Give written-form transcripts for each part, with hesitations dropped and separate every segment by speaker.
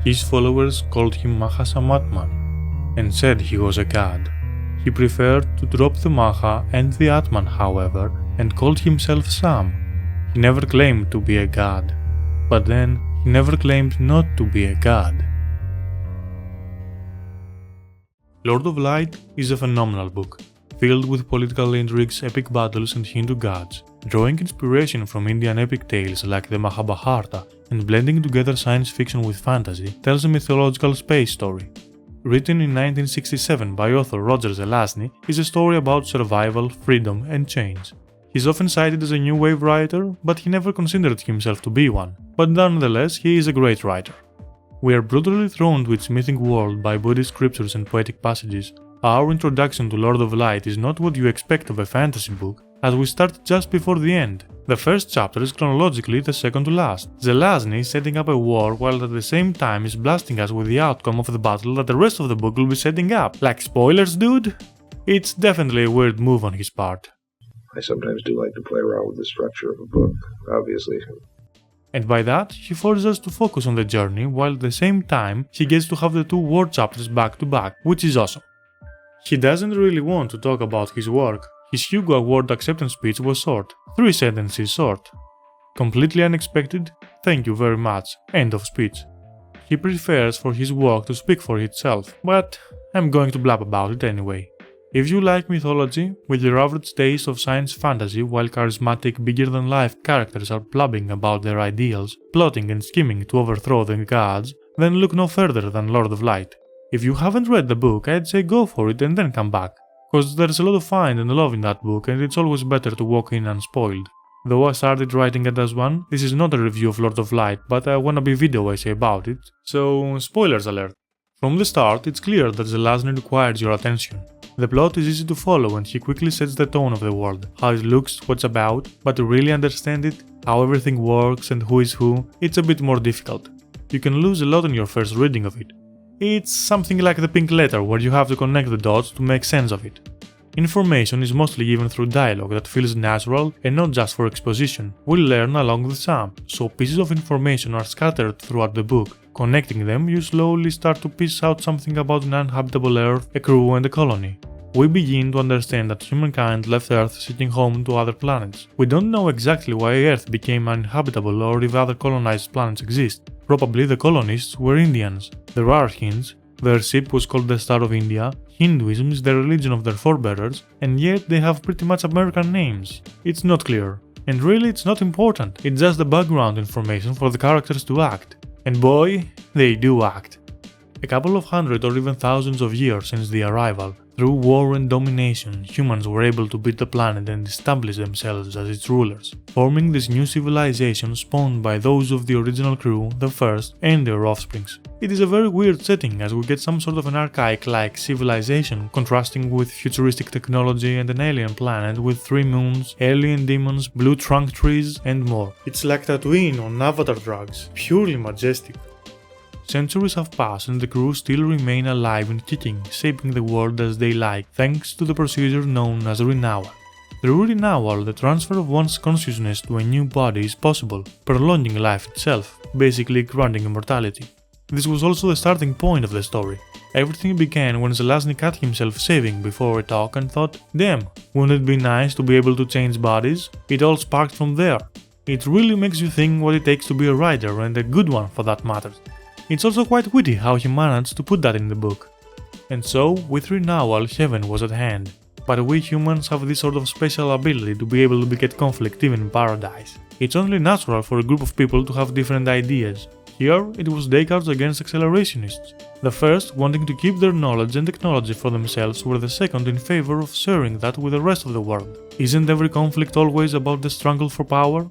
Speaker 1: His followers called him Mahasamatman and said he was a god. He preferred to drop the Maha and the Atman, however, and called himself Sam. He never claimed to be a god, but then he never claimed not to be a god. Lord of Light is a phenomenal book, filled with political intrigues, epic battles and Hindu gods, drawing inspiration from Indian epic tales like the Mahabharata and blending together science fiction with fantasy, tells a mythological space story. Written in 1967 by author Roger Zelazny, is a story about survival, freedom and change. He's often cited as a new wave writer, but he never considered himself to be one, but nonetheless he is a great writer. We are brutally thrown to its mythic world by Buddhist scriptures and poetic passages. Our introduction to Lord of Light is not what you expect of a fantasy book, as we start just before the end. The first chapter is chronologically the second to last. Zelazny is setting up a war while at the same time is blasting us with the outcome of the battle that the rest of the book will be setting up. Like spoilers, dude? It's definitely a weird move on his part.
Speaker 2: I sometimes do like to play around with the structure of a book, obviously.
Speaker 1: And by that, he forces us to focus on the journey while at the same time he gets to have the two war chapters back to back, which is awesome. He doesn't really want to talk about his work. His Hugo Award acceptance speech was short, 3 sentences short. Completely unexpected, thank you very much, end of speech. He prefers for his work to speak for itself, but I'm going to blab about it anyway. If you like mythology, with your average taste of science fantasy while charismatic, bigger-than-life characters are blabbing about their ideals, plotting and scheming to overthrow the gods, then look no further than Lord of Light. If you haven't read the book, I'd say go for it and then come back, cause there's a lot of find and love in that book and it's always better to walk in unspoiled. Though I started writing it as one, this is not a review of Lord of Light, but a wannabe video essay about it, so spoilers alert. From the start, it's clear that Zelazny requires your attention. The plot is easy to follow and he quickly sets the tone of the world, how it looks, what's about, but to really understand it, how everything works and who is who, it's a bit more difficult. You can lose a lot in your first reading of it. It's something like the Pink Letter where you have to connect the dots to make sense of it. Information is mostly given through dialogue that feels natural and not just for exposition. We'll learn along with Sam, so pieces of information are scattered throughout the book. Connecting them, you slowly start to piece out something about an uninhabitable Earth, a crew and a colony. We begin to understand that humankind left Earth seeking home to other planets. We don't know exactly why Earth became uninhabitable or if other colonized planets exist. Probably the colonists were Indians. There are hints. Their ship was called the Star of India, Hinduism is the religion of their forebears, and yet they have pretty much American names. It's not clear. And really it's not important, it's just the background information for the characters to act. And boy, they do act. A couple of hundred or even thousands of years since the arrival, through war and domination, humans were able to beat the planet and establish themselves as its rulers, forming this new civilization spawned by those of the original crew, the first, and their offsprings. It is a very weird setting as we get some sort of an archaic-like civilization contrasting with futuristic technology and an alien planet with 3 moons, alien demons, blue trunk trees, and more. It's like Tatooine on Avatar drugs, purely majestic. Centuries have passed and the crew still remain alive and kicking, shaping the world as they like, thanks to the procedure known as renewal. Through renewal, the transfer of one's consciousness to a new body is possible, prolonging life itself, basically granting immortality. This was also the starting point of the story. Everything began when Zelazny cut himself shaving before a talk and thought, damn, wouldn't it be nice to be able to change bodies? It all sparked from there. It really makes you think what it takes to be a writer, and a good one for that matter. It's also quite witty how he managed to put that in the book. And so, with renewal, heaven was at hand. But we humans have this sort of special ability to be able to beget conflict even in paradise. It's only natural for a group of people to have different ideas. Here, it was Descartes against accelerationists. The first wanting to keep their knowledge and technology for themselves, were the second in favor of sharing that with the rest of the world. Isn't every conflict always about the struggle for power?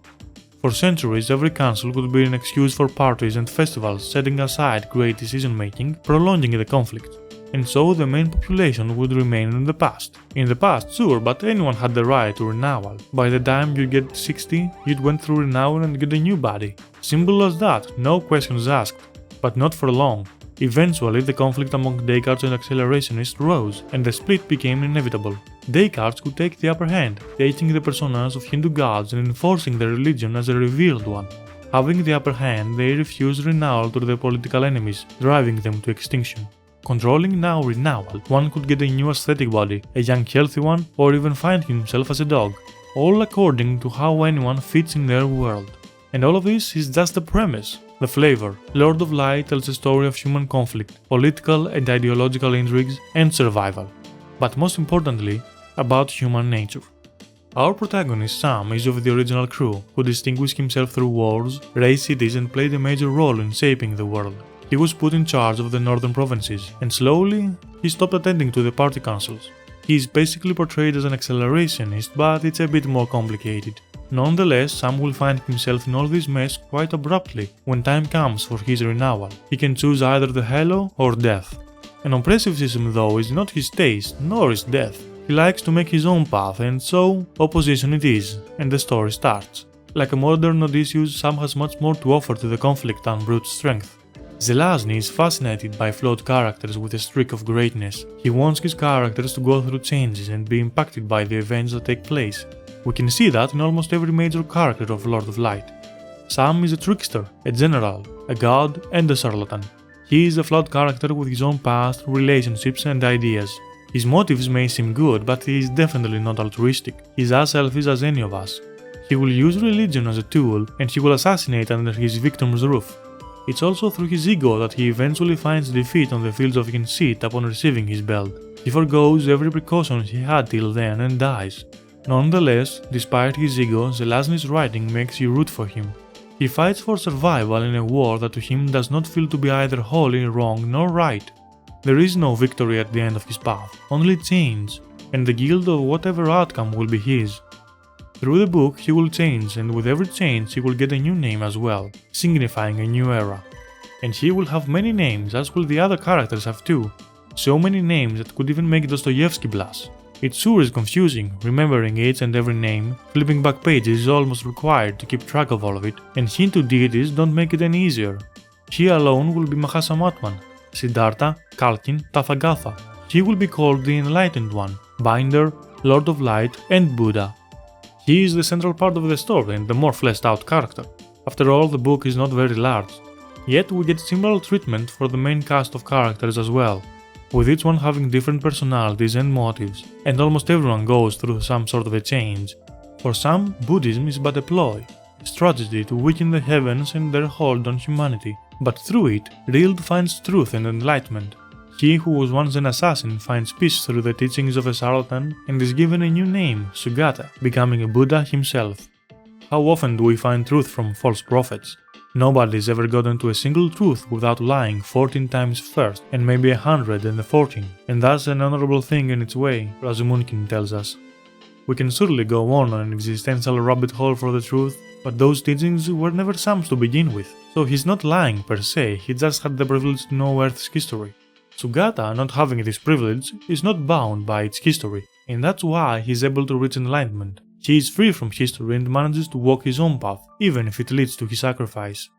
Speaker 1: For centuries, every council could be an excuse for parties and festivals, setting aside great decision-making, prolonging the conflict. And so the main population would remain in the past. In the past, sure, but anyone had the right to renewal. By the time you get 60, you'd went through renewal and get a new body. Simple as that, no questions asked. But not for long. Eventually, the conflict among Descartes and accelerationists rose, and the split became inevitable. Descartes could take the upper hand, taking the personas of Hindu gods and enforcing their religion as a revealed one. Having the upper hand, they refuse renewal to their political enemies, driving them to extinction. Controlling now renewal, one could get a new aesthetic body, a young healthy one, or even find himself as a dog, all according to how anyone fits in their world. And all of this is just the premise. The flavor. Lord of Light tells a story of human conflict, political and ideological intrigues, and survival. But most importantly, about human nature. Our protagonist Sam is of the original crew, who distinguished himself through wars, raised cities, and played a major role in shaping the world. He was put in charge of the northern provinces, and slowly, he stopped attending to the party councils. He is basically portrayed as an accelerationist, but it's a bit more complicated. Nonetheless, Sam will find himself in all this mess quite abruptly when time comes for his renewal. He can choose either the halo or death. An oppressive system though is not his taste, nor is death. He likes to make his own path, and so, opposition it is, and the story starts. Like a modern Odysseus, Sam has much more to offer to the conflict than brute strength. Zelazny is fascinated by flawed characters with a streak of greatness. He wants his characters to go through changes and be impacted by the events that take place. We can see that in almost every major character of Lord of Light. Sam is a trickster, a general, a god, and a charlatan. He is a flawed character with his own past, relationships, and ideas. His motives may seem good, but he is definitely not altruistic. He is as selfish as any of us. He will use religion as a tool, and he will assassinate under his victim's roof. It's also through his ego that he eventually finds defeat on the fields of conceit upon receiving his belt. He forgoes every precaution he had till then and dies. Nonetheless, despite his ego, Zelazny's writing makes you root for him. He fights for survival in a war that to him does not feel to be either wholly wrong nor right. There is no victory at the end of his path, only change, and the guilt of whatever outcome will be his. Through the book he will change, and with every change he will get a new name as well, signifying a new era. And he will have many names, as will the other characters have too. So many names that could even make Dostoevsky blush. It sure is confusing, remembering each and every name. Flipping back pages is almost required to keep track of all of it, and Hindu deities don't make it any easier. He alone will be Mahasamatman, Siddhartha, Kalkin, Tathagatha. He will be called the Enlightened One, Binder, Lord of Light, and Buddha. He is the central part of the story and the more fleshed out character. After all, the book is not very large. Yet we get similar treatment for the main cast of characters as well, with each one having different personalities and motives, and almost everyone goes through some sort of a change. For some, Buddhism is but a ploy, a strategy to weaken the heavens and their hold on humanity, but through it, Rield finds truth and enlightenment. He who was once an assassin finds peace through the teachings of a charlatan and is given a new name, Sugata, becoming a Buddha himself. How often do we find truth from false prophets? Nobody's ever gotten to a single truth without lying 14 times first, and maybe 114, and that's an honorable thing in its way, Razumunkin tells us. We can surely go on an existential rabbit hole for the truth, but those teachings were never Sam's to begin with, so he's not lying per se, he just had the privilege to know Earth's history. Sugata, not having this privilege, is not bound by its history, and that's why he's able to reach enlightenment. He is free from history and manages to walk his own path, even if it leads to his sacrifice.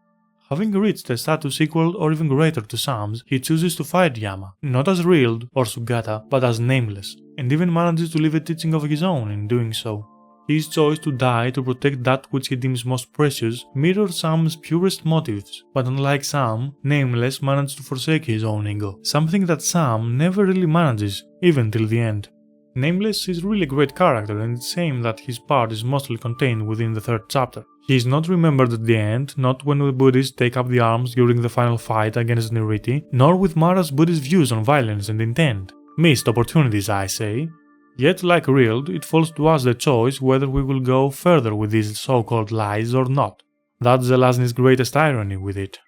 Speaker 1: Having reached a status equal or even greater to Sam's, he chooses to fight Yama, not as Rield or Sugata, but as Nameless, and even manages to leave a teaching of his own in doing so. His choice to die to protect that which he deems most precious mirrors Sam's purest motives, but unlike Sam, Nameless managed to forsake his own ego, something that Sam never really manages, even till the end. Nameless is really a great character, and it's a shame that his part is mostly contained within the third chapter. He is not remembered at the end, not when the Buddhists take up the arms during the final fight against Niriti, nor with Mara's Buddhist views on violence and intent. Missed opportunities, I say. Yet, like Rield, it falls to us the choice whether we will go further with these so-called lies or not. That's Zelazny's greatest irony with it.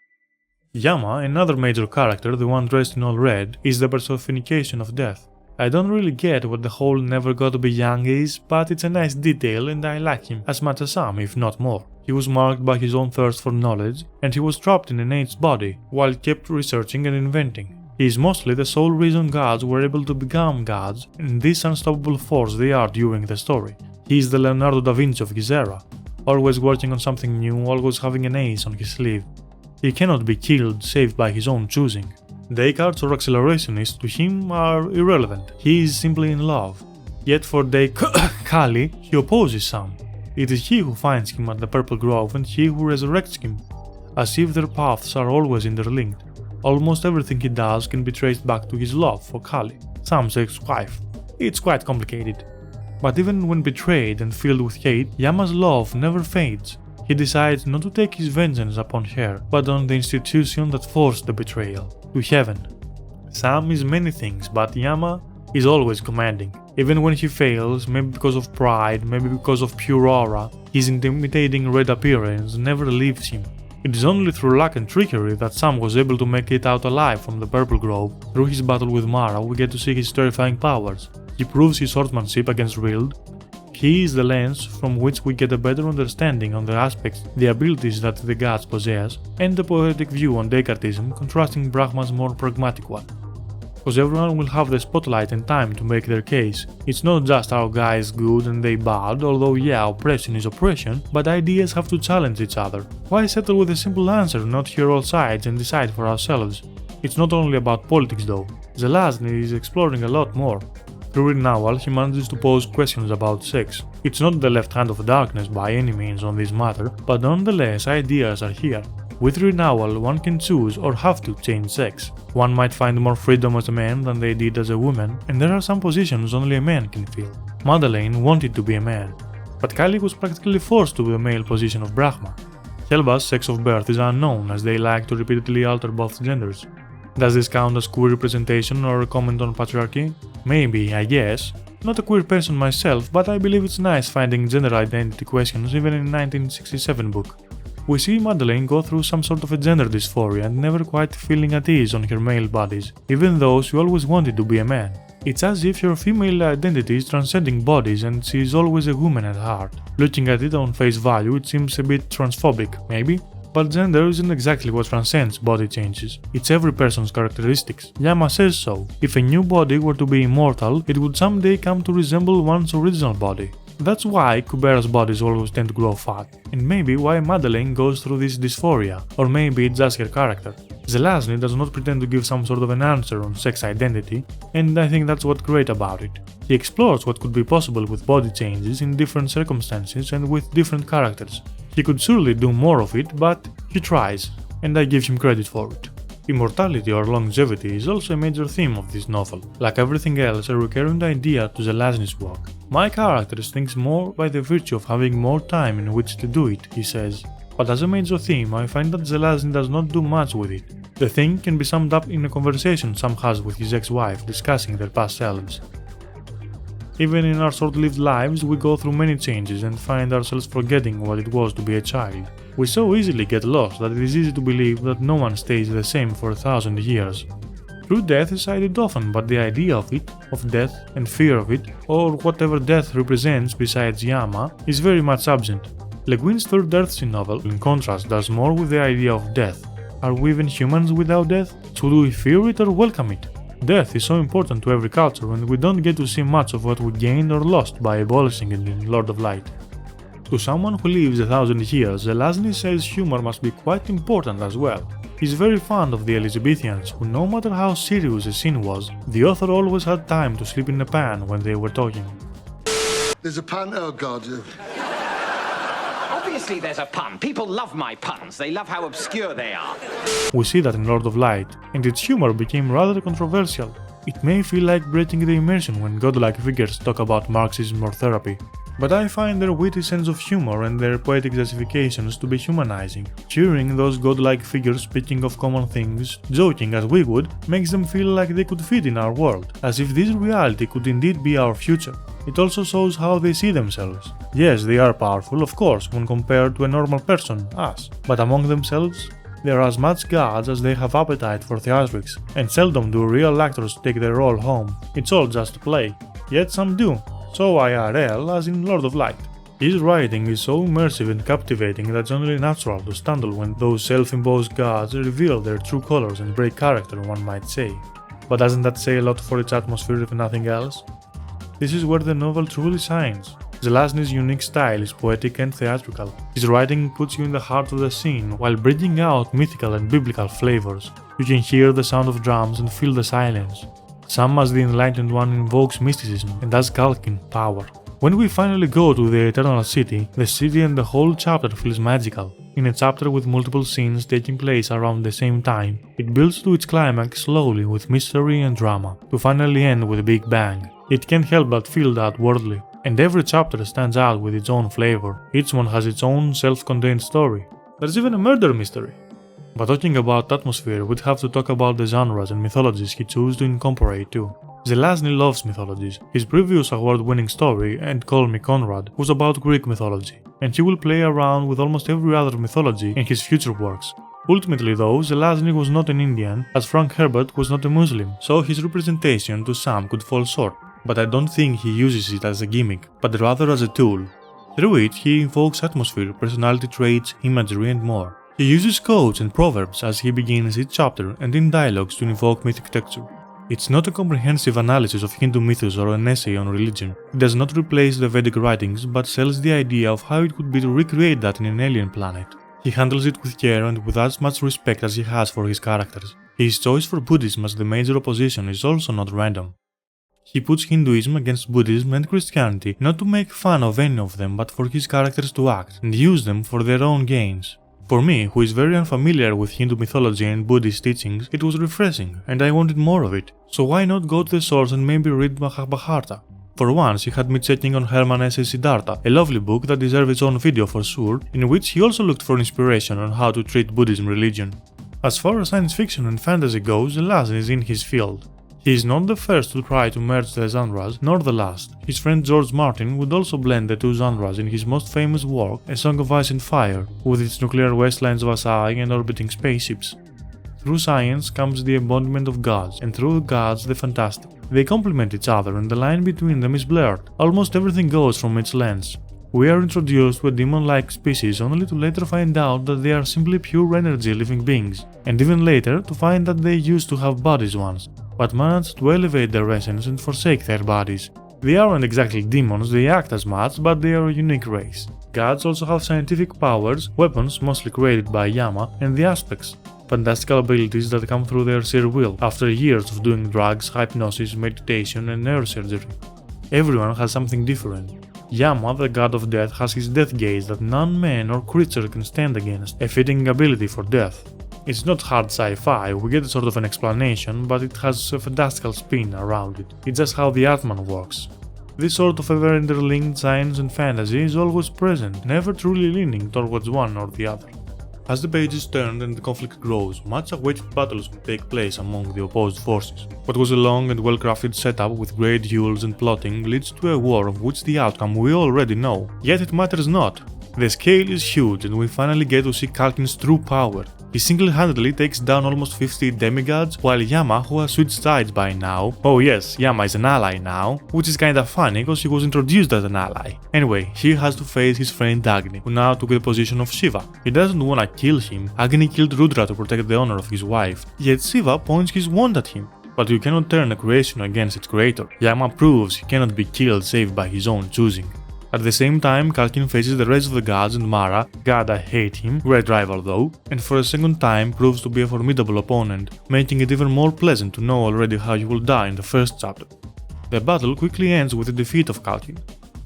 Speaker 1: Yama, another major character, the one dressed in all red, is the personification of death. I don't really get what the whole never got to be young is, but it's a nice detail and I like him as much as some, if not more. He was marked by his own thirst for knowledge, and he was trapped in an aged body, while kept researching and inventing. He is mostly the sole reason gods were able to become gods, and this unstoppable force they are during the story. He is the Leonardo da Vinci of his era, always working on something new, always having an ace on his sleeve. He cannot be killed save by his own choosing. Descartes or accelerationists to him are irrelevant, he is simply in love. Yet for Kali, he opposes some. It is he who finds him at the Purple Grove and he who resurrects him, as if their paths are always interlinked. Almost everything he does can be traced back to his love for Kali, Sam's ex-wife. It's quite complicated. But even when betrayed and filled with hate, Yama's love never fades. He decides not to take his vengeance upon her, but on the institution that forced the betrayal, to heaven. Sam is many things, but Yama is always commanding. Even when he fails, maybe because of pride, maybe because of pure aura, his intimidating red appearance never leaves him. It is only through luck and trickery that Sam was able to make it out alive from the Purple Grove. Through his battle with Mara, we get to see his terrifying powers. He proves his swordsmanship against Rild. He is the lens from which we get a better understanding on the aspects, the abilities that the gods possess, and a poetic view on Descartism, contrasting Brahma's more pragmatic one. Because everyone will have the spotlight and time to make their case. It's not just our guys good and they bad, although yeah, oppression is oppression, but ideas have to challenge each other. Why settle with a simple answer, not hear all sides and decide for ourselves? It's not only about politics though. Zelazny is exploring a lot more. Through renewal, he manages to pose questions about sex. It's not the left hand of darkness by any means on this matter, but nonetheless ideas are here. With renewal, one can choose or have to change sex. One might find more freedom as a man than they did as a woman, and there are some positions only a man can fill. Madeleine wanted to be a man, but Kali was practically forced to the male position of Brahma. Helba's sex of birth is unknown, as they like to repeatedly alter both genders. Does this count as queer representation or a comment on patriarchy? Maybe, I guess. Not a queer person myself, but I believe it's nice finding gender identity questions even in a 1967 book. We see Madeleine go through some sort of a gender dysphoria and never quite feeling at ease on her male bodies, even though she always wanted to be a man. It's as if her female identity is transcending bodies and she is always a woman at heart. Looking at it on face value, it seems a bit transphobic, maybe? But gender isn't exactly what transcends body changes. It's every person's characteristics. Yama says so. If a new body were to be immortal, it would someday come to resemble one's original body. That's why Kubera's bodies always tend to grow fat, and maybe why Madeleine goes through this dysphoria, or maybe it's just her character. Zelazny does not pretend to give some sort of an answer on sex identity, and I think that's what's great about it. He explores what could be possible with body changes in different circumstances and with different characters. He could surely do more of it, but he tries, and I give him credit for it. Immortality or longevity is also a major theme of this novel, like everything else a recurrent idea to Zelazny's work. My character thinks more by the virtue of having more time in which to do it, he says. But as a major theme, I find that Zelazny does not do much with it. The thing can be summed up in a conversation Sam has with his ex-wife discussing their past selves. Even in our short-lived lives, we go through many changes and find ourselves forgetting what it was to be a child. We so easily get lost that it is easy to believe that no one stays the same for 1,000 years. True death is cited often, but the idea of it, of death and fear of it, or whatever death represents besides Yama, is very much absent. Le Guin's third Earthsea novel, in contrast, does more with the idea of death. Are we even humans without death? Should we fear it or welcome it? Death is so important to every culture, and we don't get to see much of what we gained or lost by abolishing it in Lord of Light. To someone who lives 1,000 years, Zelazny says humor must be quite important as well. He's very fond of the Elizabethans, who no matter how serious a scene was, the author always had time to sleep in a pan when they were talking.
Speaker 3: There's a pun? Oh god.
Speaker 4: Obviously there's a pun. People love my puns. They love how obscure they are.
Speaker 1: We see that in Lord of Light, and its humor became rather controversial. It may feel like breaking the immersion when godlike figures talk about Marxism or therapy. But I find their witty sense of humor and their poetic justifications to be humanizing. Cheering those godlike figures speaking of common things, joking as we would, makes them feel like they could fit in our world, as if this reality could indeed be our future. It also shows how they see themselves. Yes, they are powerful, of course, when compared to a normal person, us, but among themselves, they are as much gods as they have appetite for theatrics, and seldom do real actors take their role home. It's all just a play. Yet some do. So IRL as in Lord of Light. His writing is so immersive and captivating that it's only natural to stumble when those self-imposed gods reveal their true colors and break character, one might say. But doesn't that say a lot for its atmosphere if nothing else? This is where the novel truly shines. Zelazny's unique style is poetic and theatrical. His writing puts you in the heart of the scene while bringing out mythical and biblical flavors. You can hear the sound of drums and feel the silence. Sam as the Enlightened One invokes mysticism and as Culkin, power. When we finally go to the Eternal City, the city and the whole chapter feels magical. In a chapter with multiple scenes taking place around the same time, it builds to its climax slowly with mystery and drama, to finally end with a big bang. It can't help but feel that worldly. And every chapter stands out with its own flavor. Each one has its own self-contained story. There's even a murder mystery. But talking about atmosphere, we'd have to talk about the genres and mythologies he chose to incorporate too. Zelazny loves mythologies. His previous award-winning story, And Call Me Conrad, was about Greek mythology, and he will play around with almost every other mythology in his future works. Ultimately though, Zelazny was not an Indian, as Frank Herbert was not a Muslim, so his representation to some could fall short. But I don't think he uses it as a gimmick, but rather as a tool. Through it, he invokes atmosphere, personality traits, imagery and more. He uses quotes and proverbs as he begins each chapter and in dialogues to invoke mythic texture. It's not a comprehensive analysis of Hindu mythos or an essay on religion. It does not replace the Vedic writings, but sells the idea of how it would be to recreate that in an alien planet. He handles it with care and with as much respect as he has for his characters. His choice for Buddhism as the major opposition is also not random. He puts Hinduism against Buddhism and Christianity not to make fun of any of them, but for his characters to act and use them for their own gains. For me, who is very unfamiliar with Hindu mythology and Buddhist teachings, it was refreshing, and I wanted more of it, so why not go to the source and maybe read Mahabharata? For once, he had me checking on Hermann S. Siddhartha, a lovely book that deserves its own video for sure, in which he also looked for inspiration on how to treat Buddhism religion. As far as science fiction and fantasy goes, Zelazny is in his field. He is not the first to try to merge the genres, nor the last. His friend George Martin would also blend the two genres in his most famous work, A Song of Ice and Fire, with its nuclear wastelands of Asai and orbiting spaceships. Through science comes the embodiment of gods, and through gods the fantastic. They complement each other and the line between them is blurred. Almost everything goes from its lens. We are introduced to a demon-like species only to later find out that they are simply pure energy living beings, and even later to find that they used to have bodies once, but managed to elevate their essence and forsake their bodies. They aren't exactly demons, they act as much, but they are a unique race. Gods also have scientific powers, weapons mostly created by Yama, and the aspects. Fantastical abilities that come through their sheer will, after years of doing drugs, hypnosis, meditation and neurosurgery. Everyone has something different. Yama, the god of death, has his death gaze that none man or creature can stand against, a fitting ability for death. It's not hard sci-fi, we get a sort of an explanation, but it has a fantastical spin around it. It's just how the Atman works. This sort of ever-interlinked science and fantasy is always present, never truly leaning towards one or the other. As the pages turn and the conflict grows, much awaited battles will take place among the opposed forces. What was a long and well-crafted setup with great duels and plotting leads to a war of which the outcome we already know. Yet it matters not. The scale is huge and we finally get to see Kalkin's true power. He single-handedly takes down almost 50 demigods, while Yama, who has switched sides by now— oh yes, Yama is an ally now, which is kinda funny cause he was introduced as an ally. Anyway, he has to face his friend Agni, who now took the position of Shiva. He doesn't wanna kill him. Agni killed Rudra to protect the honor of his wife, yet Shiva points his wand at him. But you cannot turn a creation against its creator. Yama proves he cannot be killed save by his own choosing. At the same time, Kalkin faces the rest of the gods and Mara, god I hate him, great rival though, and for a second time proves to be a formidable opponent, making it even more pleasant to know already how he will die in the first chapter. The battle quickly ends with the defeat of Kalkin,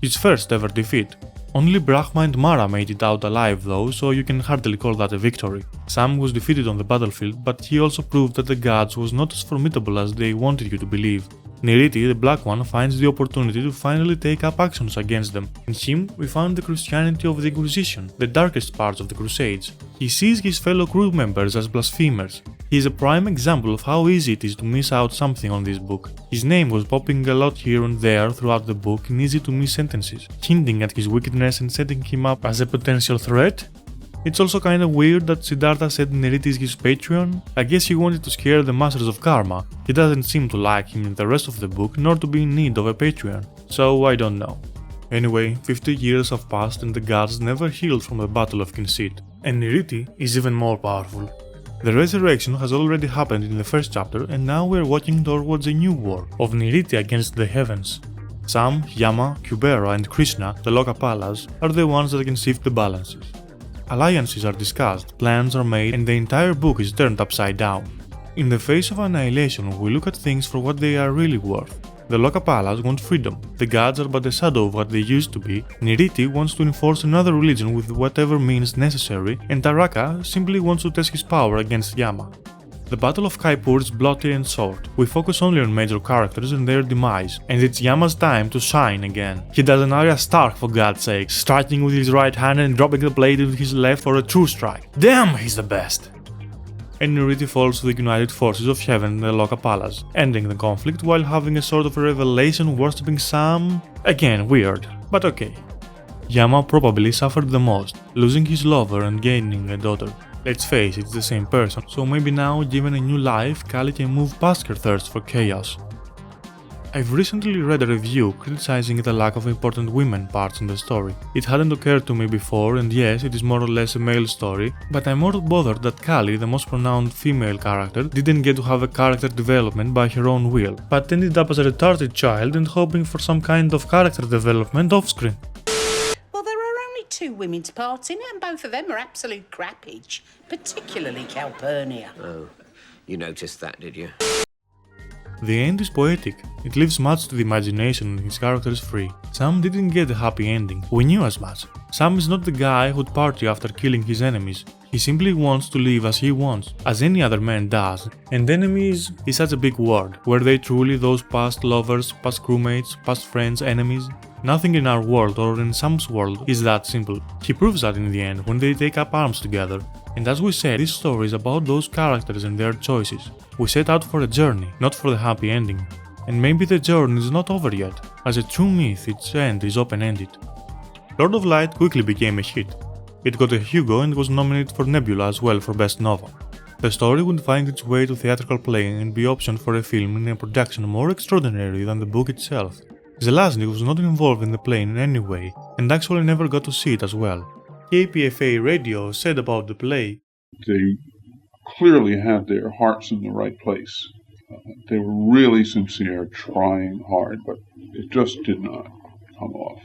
Speaker 1: his first ever defeat. Only Brahma and Mara made it out alive though, so you can hardly call that a victory. Sam was defeated on the battlefield, but he also proved that the gods was not as formidable as they wanted you to believe. Neriti, the Black One, finds the opportunity to finally take up actions against them. In him, we found the Christianity of the Inquisition, the darkest parts of the Crusades. He sees his fellow crew members as blasphemers. He is a prime example of how easy it is to miss out something on this book. His name was popping a lot here and there throughout the book in easy-to-miss sentences, hinting at his wickedness and setting him up as a potential threat. It's also kinda weird that Siddhartha said Neriti is his Patreon. I guess he wanted to scare the masters of karma. He doesn't seem to like him in the rest of the book, nor to be in need of a Patreon. So I don't know. Anyway, 50 years have passed and the gods never healed from the Battle of Kinshit. And Neriti is even more powerful. The resurrection has already happened in the first chapter and now we're walking towards a new war of Neriti against the heavens. Sam, Yama, Kubera and Krishna, the Lokapalas, are the ones that can shift the balances. Alliances are discussed, plans are made, and the entire book is turned upside down. In the face of annihilation, we look at things for what they are really worth. The Loka Palace want freedom, the gods are but a shadow of what they used to be, Niriti wants to enforce another religion with whatever means necessary, and Taraka simply wants to test his power against Yama. The Battle of Kaipur is bloody and short. We focus only on major characters and their demise, and it's Yama's time to shine again. He does an Arya Stark for God's sake, striking with his right hand and dropping the blade with his left for a true strike. Damn, he's the best! And Niriti falls to the united forces of heaven in the Loka Palace, ending the conflict while having a sort of a revelation worshipping some... again, weird, but okay. Yama probably suffered the most, losing his lover and gaining a daughter. Let's face it, it's the same person, so maybe now, given a new life, Kali can move past her thirst for chaos. I've recently read a review criticizing the lack of important women parts in the story. It hadn't occurred to me before, and yes, it is more or less a male story, but I'm more bothered that Kali, the most pronounced female character, didn't get to have a character development by her own will, but ended up as a retarded child and hoping for some kind of character development off-screen.
Speaker 5: Well, there are only 2 women's parts in it, and both of them are absolute crappage, particularly Calpurnia.
Speaker 4: Oh, you noticed that, did you?
Speaker 1: The end is poetic, it leaves much to the imagination and his characters free. Sam didn't get a happy ending, we knew as much. Sam is not the guy who'd party after killing his enemies, he simply wants to live as he wants, as any other man does. And enemies is such a big word, were they truly those past lovers, past crewmates, past friends, enemies? Nothing in our world or in Sam's world is that simple. He proves that in the end when they take up arms together. And as we said, this story is about those characters and their choices. We set out for a journey, not for the happy ending. And maybe the journey is not over yet. As a true myth, its end is open-ended. Lord of Light quickly became a hit. It got a Hugo and was nominated for Nebula as well for Best Novel. The story would find its way to theatrical play and be optioned for a film in a production more extraordinary than the book itself. Zelazny was not involved in the play in any way, and actually never got to see it as well. KPFA Radio said about the play,
Speaker 6: They clearly had their hearts in the right place. They were really sincere, trying hard, but it just did not come off.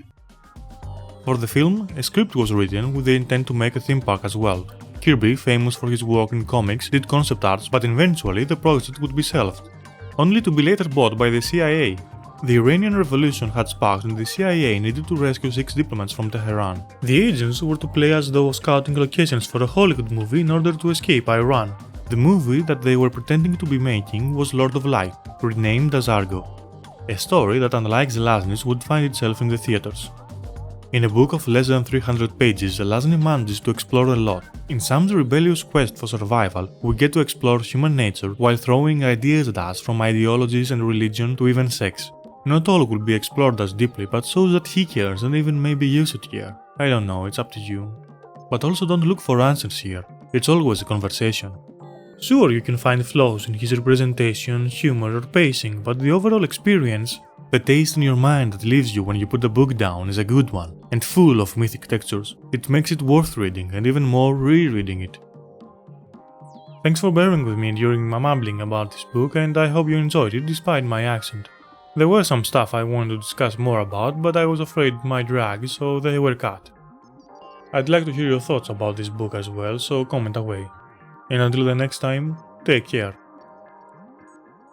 Speaker 1: For the film, a script was written with the intent to make a theme park as well. Kirby, famous for his work in comics, did concept arts, but eventually the project would be shelved, only to be later bought by the CIA. The Iranian Revolution had sparked and the CIA needed to rescue 6 diplomats from Tehran. The agents were to play as though scouting locations for a Hollywood movie in order to escape Iran. The movie that they were pretending to be making was Lord of Light, renamed as Argo. A story that, unlike Zelazny's, would find itself in the theaters. In a book of less than 300 pages, Zelazny manages to explore a lot. In Sam's rebellious quest for survival, we get to explore human nature while throwing ideas at us from ideologies and religion to even sex. Not all will be explored as deeply, but shows that he cares and even maybe you should care. I don't know, it's up to you. But also don't look for answers here, it's always a conversation. Sure, you can find flaws in his representation, humor or pacing, but the overall experience, the taste in your mind that leaves you when you put the book down is a good one, and full of mythic textures. It makes it worth reading, and even more rereading it. Thanks for bearing with me during my mumbling about this book, and I hope you enjoyed it despite my accent. There were some stuff I wanted to discuss more about, but I was afraid it might drag, so they were cut. I'd like to hear your thoughts about this book as well, so comment away. And until the next time, take care.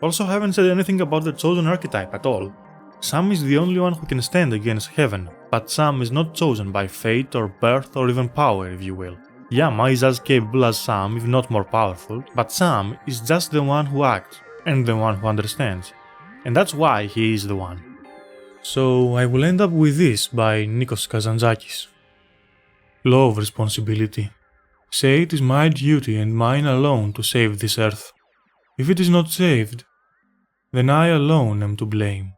Speaker 1: Also, haven't said anything about the chosen archetype at all. Sam is the only one who can stand against heaven, but Sam is not chosen by fate or birth or even power, if you will. Yama is as capable as Sam, if not more powerful, but Sam is just the one who acts, and the one who understands. And that's why he is the one. So I will end up with this by Nikos Kazantzakis. Law of responsibility. Say it is my duty and mine alone to save this earth. If it is not saved, then I alone am to blame.